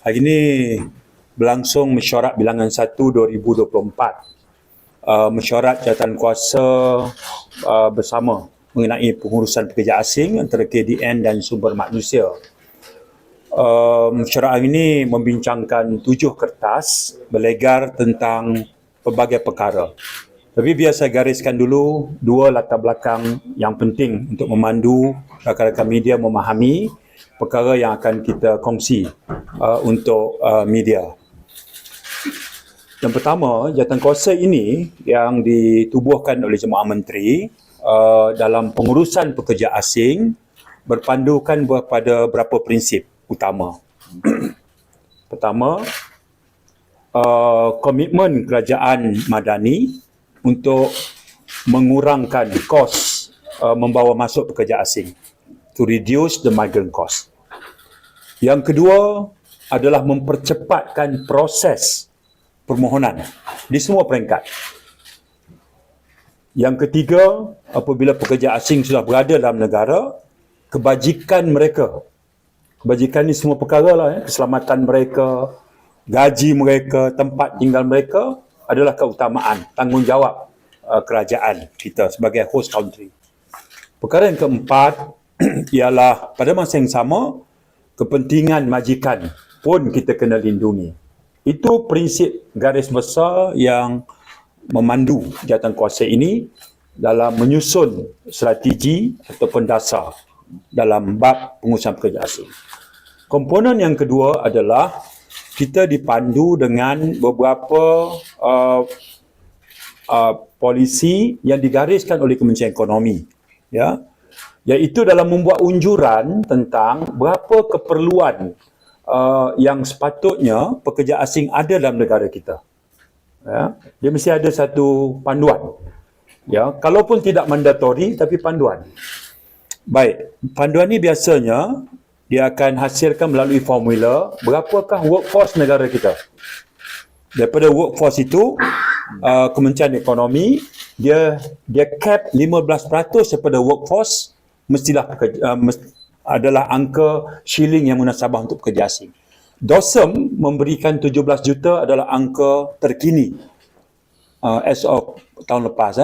Hari ini berlangsung mesyuarat bilangan 1 2024. Mesyuarat jawatankuasa bersama mengenai pengurusan pekerja asing antara KDN dan sumber manusia. Mesyuarat hari ini membincangkan 7 kertas berlegar tentang pelbagai perkara. Tapi biar saya gariskan dulu 2 latar belakang yang penting untuk memandu rakan-rakan media memahami perkara yang akan kita kongsi untuk media. Yang pertama, jawatankuasa ini yang ditubuhkan oleh Jemaah Menteri dalam pengurusan pekerja asing berpandukan kepada beberapa prinsip utama. Pertama, komitmen kerajaan madani untuk mengurangkan kos membawa masuk pekerja asing, to reduce the migrant cost. Yang kedua adalah mempercepatkan proses permohonan di semua peringkat. Yang ketiga, apabila pekerja asing sudah berada dalam negara, kebajikan mereka, kebajikan ni semua perkara lah, keselamatan mereka, gaji mereka, tempat tinggal mereka adalah keutamaan, tanggungjawab kerajaan kita sebagai host country. Perkara yang keempat ialah pada masa yang sama, kepentingan majikan pun kita kena lindungi. Itu prinsip garis besar yang memandu jawatankuasa ini dalam menyusun strategi ataupun dasar dalam bab pengurusan pekerja asing. Komponen yang kedua adalah kita dipandu dengan beberapa polisi yang digariskan oleh Kementerian Ekonomi, ya, iaitu dalam membuat unjuran tentang berapa keperluan yang sepatutnya pekerja asing ada dalam negara kita. Ya, dia mesti ada satu panduan. Ya, kalaupun tidak mandatori tapi panduan. Baik, panduan ni biasanya dia akan hasilkan melalui formula berapakah workforce negara kita. Daripada workforce itu, Kementerian Ekonomi dia cap 15% daripada workforce mestilah adalah angka shilling yang munasabah untuk pekerja asing. DOSM memberikan 17 juta adalah angka terkini as of tahun lepas,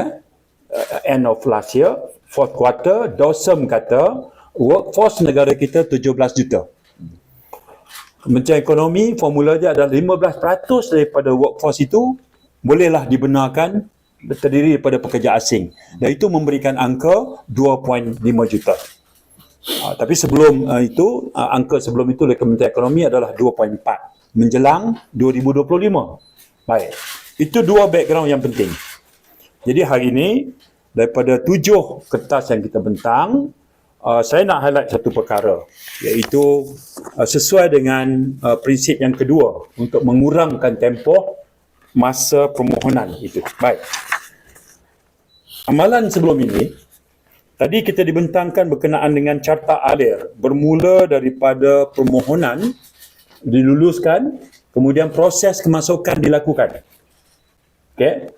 end of last year, fourth quarter. DOSM kata workforce negara kita 17 juta. Kementerian Ekonomi formula dia adalah 15% daripada workforce itu bolehlah dibenarkan terdiri daripada pekerja asing. Dan itu memberikan angka 2.5 juta. Tapi sebelum itu, angka sebelum itu oleh Kementerian Ekonomi adalah 2.4 menjelang 2025. Baik. Itu 2 background yang penting. Jadi hari ini daripada 7 kertas yang kita bentang, saya nak highlight satu perkara, iaitu sesuai dengan prinsip yang kedua untuk mengurangkan tempoh masa permohonan itu. Baik. Amalan sebelum ini, tadi kita dibentangkan berkenaan dengan carta alir, bermula daripada permohonan diluluskan, kemudian proses kemasukan dilakukan. Okey.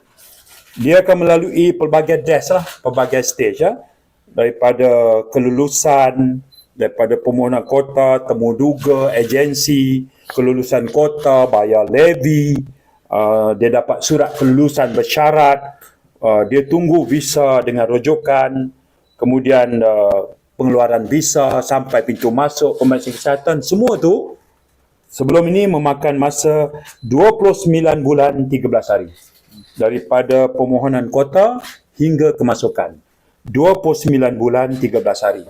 Dia akan melalui pelbagai desk lah, pelbagai stage lah. Daripada kelulusan, daripada permohonan kota, temuduga, agensi, kelulusan kota, bayar levy, dia dapat surat kelulusan bersyarat, dia tunggu visa dengan rujukan, kemudian pengeluaran visa sampai pintu masuk, pemeriksaan kesihatan, semua tu sebelum ini memakan masa 29 bulan 13 hari. Daripada permohonan kota hingga kemasukan. 29 bulan 13 hari.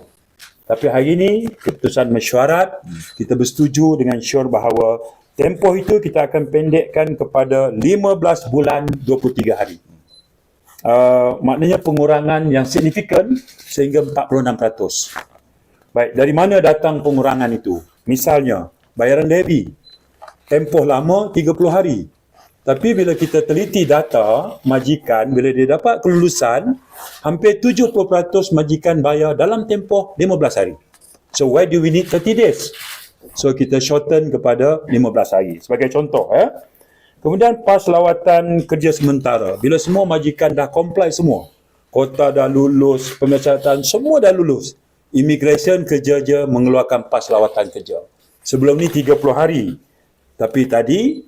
Tapi hari ini keputusan mesyuarat, kita bersetuju dengan syur bahawa tempoh itu kita akan pendekkan kepada 15 bulan 23 hari. Maknanya pengurangan yang signifikan sehingga 46%. Baik, dari mana datang pengurangan itu? Misalnya, bayaran levy. Tempoh lama 30 hari. Tapi bila kita teliti data majikan, bila dia dapat kelulusan, hampir 70% majikan bayar dalam tempoh 15 hari. So why do we need 30 days? So kita shorten kepada 15 hari. Sebagai contoh. Kemudian pas lawatan kerja sementara. Bila semua majikan dah comply semua. Kota dah lulus, pemeriksaan semua dah lulus. Immigration kerja je mengeluarkan pas lawatan kerja. Sebelum ni 30 hari. Tapi tadi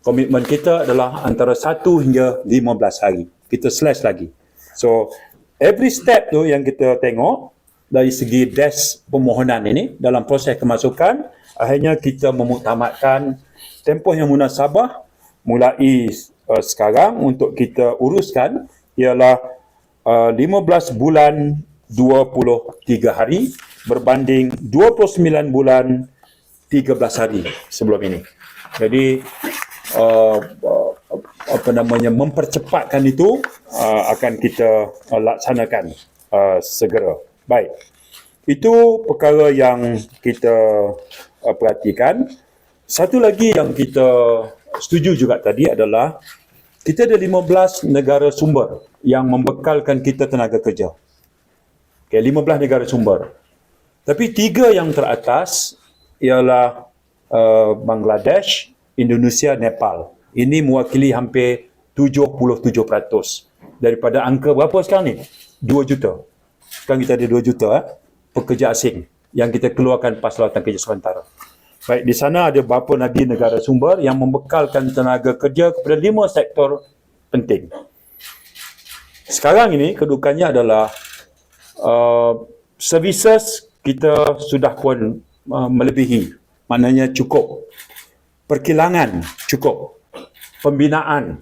komitmen kita adalah antara 1 hingga 15 hari. Kita slash lagi. So, every step tu yang kita tengok dari segi desk permohonan ini dalam proses kemasukan, akhirnya kita memuktamadkan tempoh yang munasabah mulai sekarang untuk kita uruskan ialah 15 bulan 23 hari berbanding 29 bulan 13 hari sebelum ini. Jadi mempercepatkan itu akan kita laksanakan segera. Baik. Itu perkara yang kita perhatikan. Satu lagi yang kita setuju juga tadi adalah kita ada 15 negara sumber yang membekalkan kita tenaga kerja. Okay, 15 negara sumber. Tapi 3 yang teratas ialah Bangladesh, Indonesia, Nepal. Ini mewakili hampir 77% daripada angka berapa sekarang ni? 2 juta. Sekarang kita ada 2 juta pekerja asing yang kita keluarkan PAS Lawatan Kerja Sementara. Baik, di sana ada beberapa lagi negara sumber yang membekalkan tenaga kerja kepada 5 sektor penting. Sekarang ini kedudukannya adalah services kita sudah pun melebihi, maknanya cukup. Perkilangan cukup. Pembinaan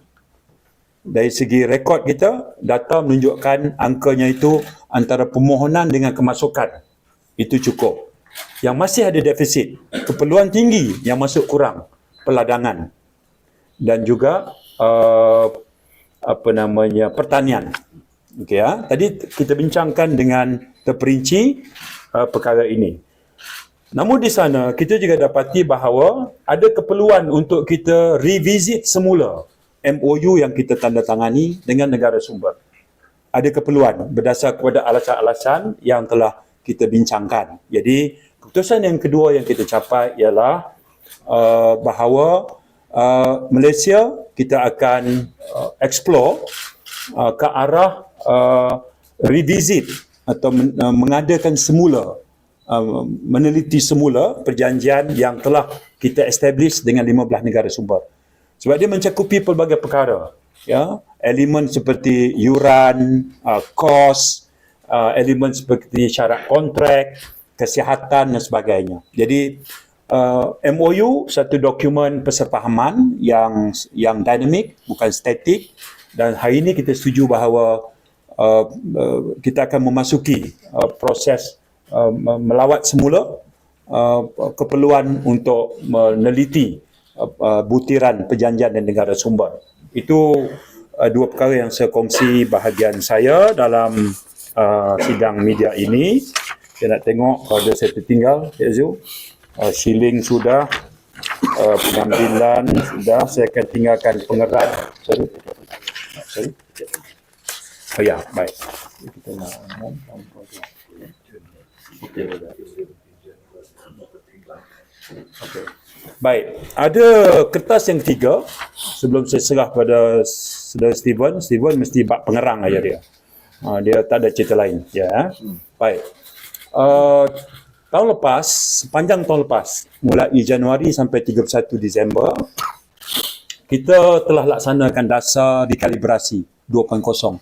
dari segi rekod kita, data menunjukkan angkanya itu antara permohonan dengan kemasukan. Itu cukup. Yang masih ada defisit, keperluan tinggi yang masuk kurang, peladangan dan juga pertanian. Okey ya. Tadi kita bincangkan dengan terperinci perkara ini. Namun di sana kita juga dapati bahawa ada keperluan untuk kita revisit semula MOU yang kita tandatangani dengan negara sumber. Ada keperluan berdasar kepada alasan-alasan yang telah kita bincangkan. Jadi keputusan yang kedua yang kita capai ialah bahawa Malaysia kita akan explore ke arah revisit atau mengadakan semula, meneliti semula perjanjian yang telah kita establish dengan 15 negara sumber. Sebab dia mencakupi pelbagai perkara, ya, elemen seperti yuran, kos, elemen seperti syarat kontrak, kesihatan dan sebagainya. Jadi MOU satu dokumen persefahaman yang dinamik, bukan statik, dan hari ini kita setuju bahawa kita akan memasuki proses melawat semula keperluan untuk meneliti butiran perjanjian dan negara sumber. Itu dua perkara yang saya kongsi bahagian saya dalam sidang media ini. Saya nak tengok kalau ada saya tertinggal, Cik Zul. Shilling sudah, pengambilan sudah, saya akan tinggalkan pengerat. Sorry. Oh ya, baik. Kita nak okay. Baik, ada kertas yang ketiga sebelum saya serah pada saudara Steven. Steven mesti bak pengerang aja dia. Dia tak ada cerita lain, ya. Baik. Tahun lepas, sepanjang tahun lepas, mulai Januari sampai 31 Disember, kita telah laksanakan dasar rekalibrasi 2.0.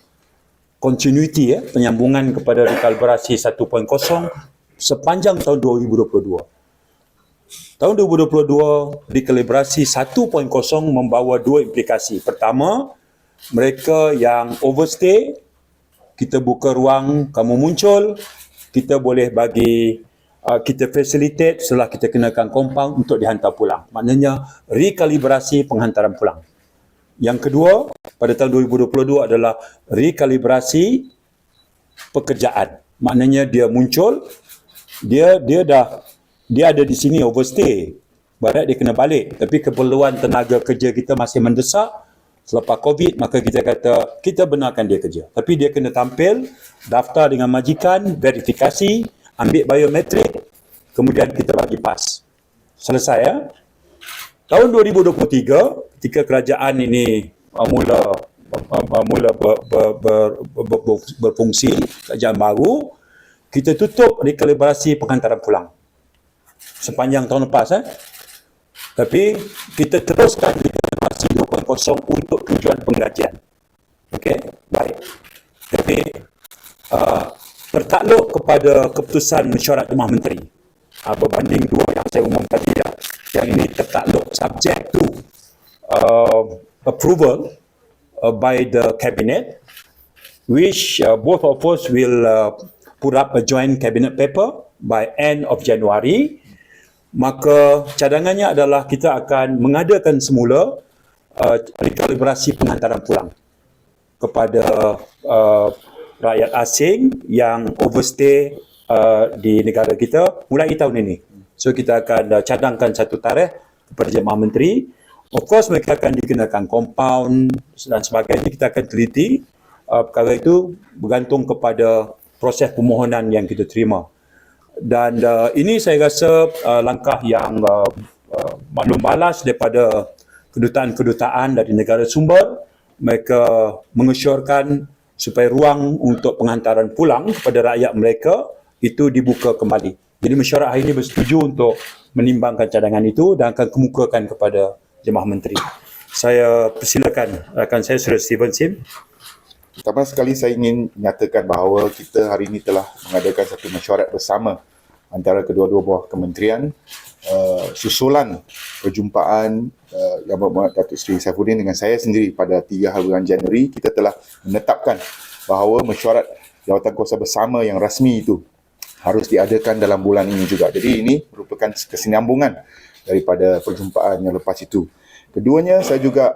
Continuity, penyambungan kepada rekalibrasi 1.0 sepanjang tahun 2022. Tahun 2022, rekalibrasi 1.0 membawa dua implikasi. Pertama, mereka yang overstay, kita buka ruang, kamu muncul, kita boleh bagi, kita facilitate setelah kita kenakan compound untuk dihantar pulang. Maknanya, rekalibrasi penghantaran pulang. Yang kedua, pada tahun 2022 adalah rekalibrasi pekerjaan. Maknanya dia muncul, dia ada di sini overstay. Barat dia kena balik. Tapi keperluan tenaga kerja kita masih mendesak. Selepas COVID, maka kita kata, kita benarkan dia kerja. Tapi dia kena tampil, daftar dengan majikan, verifikasi, ambil biometrik, kemudian kita bagi PAS. Selesai, ya? Tahun 2023, ketika kerajaan ini mula berfungsi, kerajaan baru, kita tutup rekalibrasi penghantaran pulang. Sepanjang tahun lepas, Tapi kita teruskan di generasi 2.0 untuk tujuan penggajian. Okey, baik. Tapi bertakluk kepada keputusan mesyuarat Jemaah Menteri berbanding dua yang saya umum tadi, yang ini tertakluk subject to approval by the cabinet, which both of us will put up a joint cabinet paper by end of January. Maka cadangannya adalah kita akan mengadakan semula rekalibrasi penghantaran pulang kepada rakyat asing yang overstay di negara kita mulai tahun ini. So kita akan cadangkan satu tarikh kepada Jemaah Menteri. Of course mereka akan dikenakan compound dan sebagainya. Kita akan teliti perkara itu bergantung kepada proses permohonan yang kita terima. Dan ini saya rasa langkah yang maklum balas daripada kedutaan-kedutaan dari negara sumber. Mereka mengesyorkan supaya ruang untuk penghantaran pulang kepada rakyat mereka itu dibuka kembali. Jadi mesyuarat hari ini bersetuju untuk menimbangkan cadangan itu dan akan kemukakan kepada Jemaah Menteri. Saya persilakan rakan saya Saudara Steven Sim. Pertama sekali saya ingin menyatakan bahawa kita hari ini telah mengadakan satu mesyuarat bersama antara kedua-dua buah kementerian susulan perjumpaan Yang Berhormat Datuk Seri Saifuddin dengan saya sendiri pada 3 bulan Januari. Kita telah menetapkan bahawa mesyuarat jawatankuasa bersama yang rasmi itu harus diadakan dalam bulan ini juga. Jadi ini merupakan kesinambungan daripada perjumpaan yang lepas itu. Keduanya, saya juga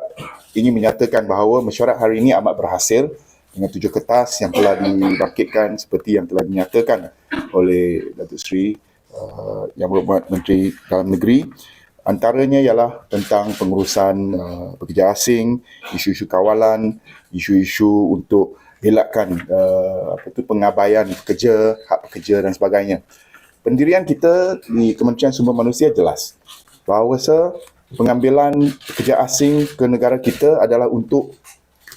ingin menyatakan bahawa mesyuarat hari ini amat berhasil dengan 7 kertas yang telah dibangkitkan seperti yang telah dinyatakan oleh Datuk Seri Yang Berhormat Menteri Dalam Negeri. Antaranya ialah tentang pengurusan pekerja asing, isu-isu kawalan, isu-isu untuk elakkan pengabaian pekerja, hak pekerja dan sebagainya. Pendirian kita di Kementerian Sumber Manusia jelas bahawa pengambilan pekerja asing ke negara kita adalah untuk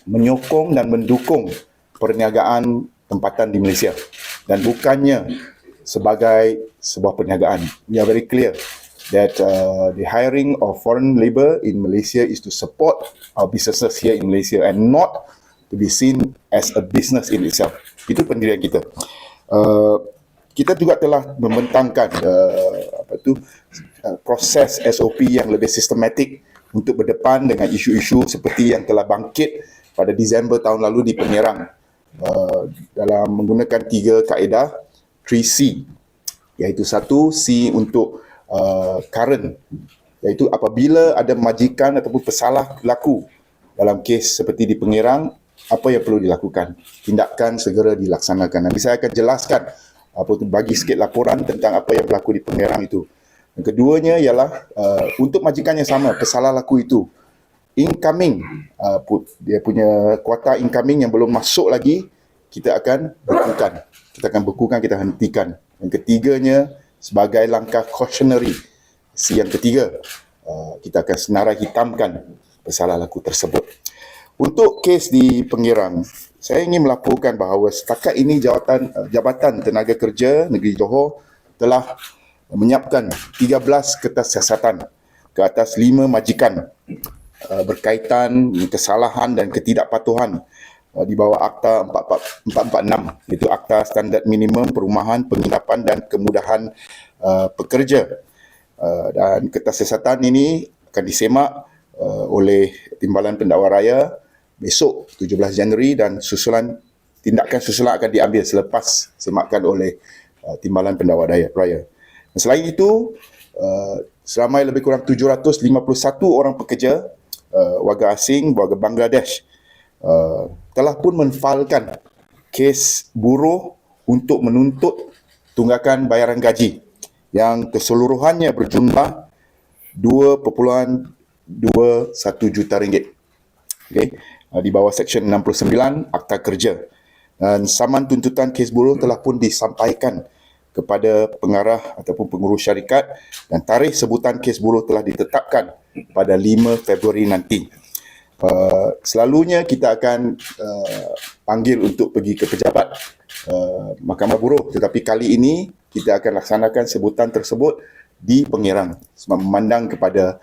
menyokong dan mendukung perniagaan tempatan di Malaysia dan bukannya sebagai sebuah perniagaan. We are very clear that the hiring of foreign labour in Malaysia is to support our businesses here in Malaysia and not to be seen as a business in itself. Itu pendirian kita. Kita juga telah membentangkan proses SOP yang lebih sistematik untuk berdepan dengan isu-isu seperti yang telah bangkit pada Disember tahun lalu di Pengerang dalam menggunakan 3 kaedah 3C, iaitu 1 C untuk current, iaitu apabila ada majikan ataupun pesalah berlaku dalam kes seperti di Pengerang, apa yang perlu dilakukan, tindakan segera dilaksanakan. Nanti saya akan jelaskan bagi sikit laporan tentang apa yang berlaku di Pengerang itu. Yang keduanya ialah untuk majikan yang sama, pesalah laku itu incoming, dia punya kuota incoming yang belum masuk lagi, kita akan bekukan, kita hentikan. Yang ketiganya, sebagai langkah cautionary, yang ketiga, kita akan senarai hitamkan pesalah laku tersebut. Untuk kes di Pengerang, saya ingin melaporkan bahawa setakat ini Jabatan Tenaga Kerja Negeri Johor telah menyiapkan 13 kertas siasatan ke atas 5 majikan berkaitan kesalahan dan ketidakpatuhan di bawah Akta 446, iaitu Akta Standard Minimum Perumahan, Penginapan dan Kemudahan Pekerja. Dan kertas siasatan ini akan disemak oleh Timbalan Pendakwa Raya besok 17 Januari dan tindakan susulan akan diambil selepas semakan oleh Timbalan Pendakwa Raya. Dan selain itu, seramai lebih kurang 751 orang pekerja warga asing, warga Bangladesh telah pun menfailkan kes buruh untuk menuntut tunggakan bayaran gaji yang keseluruhannya berjumlah 2.21 juta ringgit. Okay. Di bawah Seksyen 69 Akta Kerja. Dan saman tuntutan kes buruh telah pun disampaikan kepada pengarah ataupun pengurus syarikat dan tarikh sebutan kes buruh telah ditetapkan pada 5 Februari nanti. Selalunya kita akan panggil untuk pergi ke pejabat Mahkamah Buruh, tetapi kali ini kita akan laksanakan sebutan tersebut di Pengerang sebab memandang kepada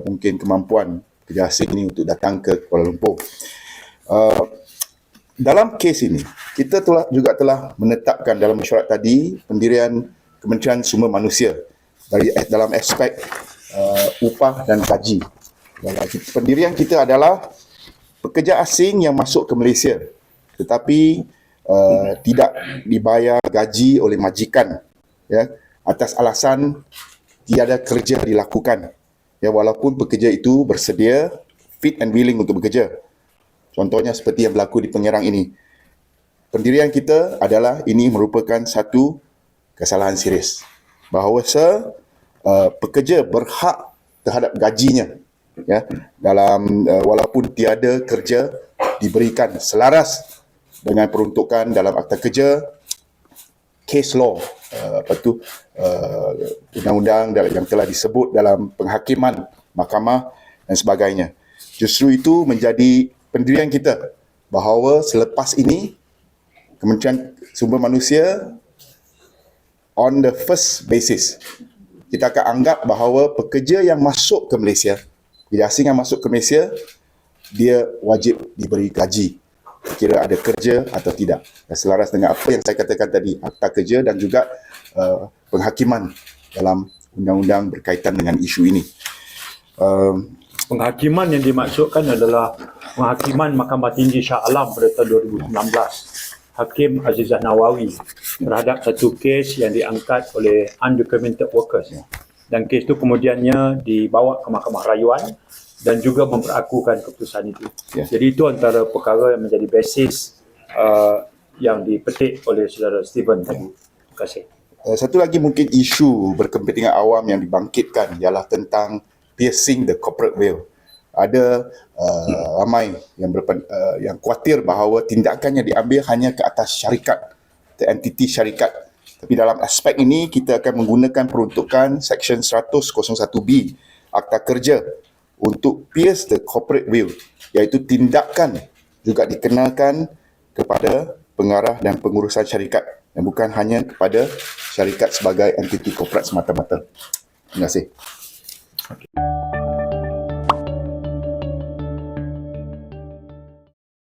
mungkin kemampuan pekerja asing ini untuk datang ke Kuala Lumpur. Dalam kes ini, kita juga telah menetapkan dalam mesyuarat tadi pendirian Kementerian Sumber Manusia dalam aspek upah dan gaji. Pendirian kita adalah pekerja asing yang masuk ke Malaysia tetapi tidak dibayar gaji oleh majikan, ya, atas alasan tiada kerja dilakukan, ya, walaupun pekerja itu bersedia, fit and willing untuk bekerja. Contohnya seperti yang berlaku di Pengerang ini. Pendirian kita adalah ini merupakan satu kesalahan serius bahawa pekerja berhak terhadap gajinya, ya, dalam walaupun tiada kerja diberikan selaras dengan peruntukan dalam Akta Kerja, case law, undang-undang yang telah disebut dalam penghakiman mahkamah dan sebagainya. Justru itu menjadi pendirian kita bahawa selepas ini Kementerian Sumber Manusia on the first basis, kita akan anggap bahawa pekerja yang masuk ke Malaysia, pekerja asing yang masuk ke Malaysia, dia wajib diberi gaji kira ada kerja atau tidak. Selaras dengan apa yang saya katakan tadi, Akta Kerja dan juga penghakiman dalam undang-undang berkaitan dengan isu ini. Penghakiman yang dimaksudkan adalah penghakiman Mahkamah Tinggi Shah Alam pada tahun 2019. Hakim Azizah Nawawi terhadap satu kes yang diangkat oleh undocumented workers. Dan kes itu kemudiannya dibawa ke Mahkamah Rayuan dan juga memperakukan keputusan itu. Jadi itu antara perkara yang menjadi basis yang dipetik oleh saudara Steven tadi. Terima kasih. Satu lagi mungkin isu berkepentingan awam yang dibangkitkan ialah tentang piercing the corporate veil. Ada ramai yang khawatir bahawa tindakan yang diambil hanya ke atas syarikat, the entity syarikat. Tapi dalam aspek ini kita akan menggunakan peruntukan Section 101B Akta Kerja untuk pierce the corporate veil, iaitu tindakan juga dikenakan kepada pengarah dan pengurusan syarikat dan bukan hanya kepada syarikat sebagai entiti korporat semata-mata. Terima kasih.